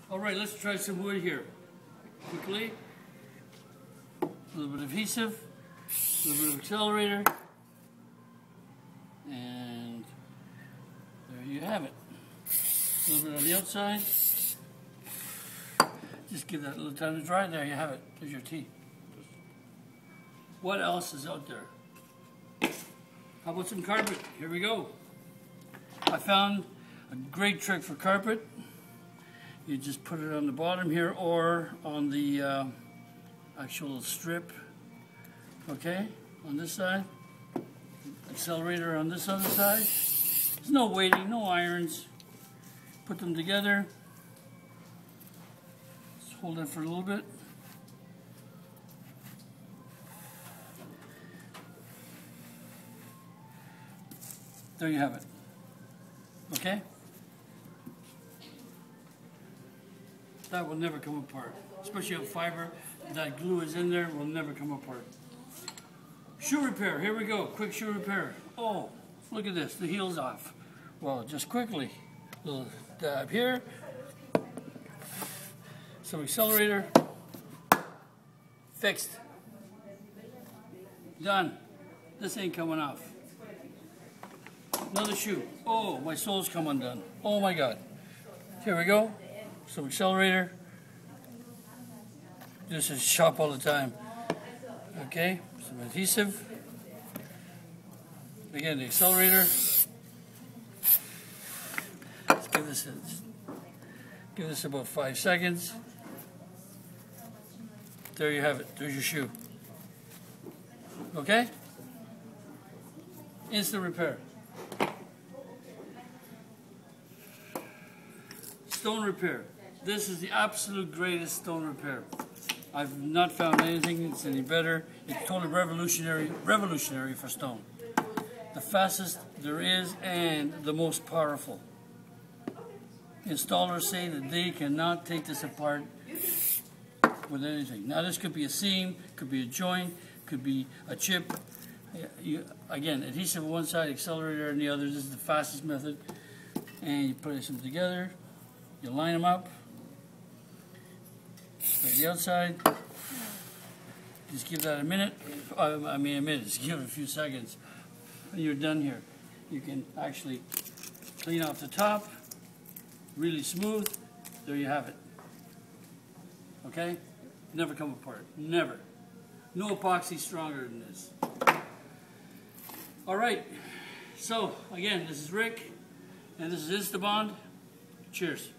All right, let's try some wood here. Quickly. A little bit of adhesive, a little bit of accelerator, and there you have it. A little bit on the outside. Just give that a little time to dry. There you have it. There's your tea. What else is out there? How about some carpet? Here we go. I found a great trick for carpet. You just put it on the bottom here or on the actual strip. Okay, on this side. Accelerator on this other side. There's no weighting, no irons. Put them together. Just hold it for a little bit. There you have it. Okay? That will never come apart. Especially a fiber, that glue is in there, will never come apart. Shoe repair, here we go. Quick shoe repair. Oh, look at this, the heel's off. Well, just quickly. Little dab here. Some accelerator. Fixed. Done. This ain't coming off. Another shoe. Oh, my sole's come undone. Oh my God. Here we go. Some accelerator. This is sharp all the time. Okay, some adhesive. Again, the accelerator. Let's give this about 5 seconds. There you have it. There's your shoe. Okay? Instant repair. Stone repair. This is the absolute greatest stone repair. I've not found anything that's any better. It's totally revolutionary for stone. The fastest there is and the most powerful. Installers say that they cannot take this apart with anything. Now this could be a seam, could be a joint, could be a chip. Again, adhesive on one side, accelerator on the other. This is the fastest method. And you put them together. You line them up. Spray the outside. Just give that a minute. A minute. Just give it a few seconds. When you're done here, you can actually clean off the top. Really smooth. There you have it. Okay? Never come apart. Never. No epoxy stronger than this. Alright. So, again, this is Rick. And this is Instantbond. Cheers.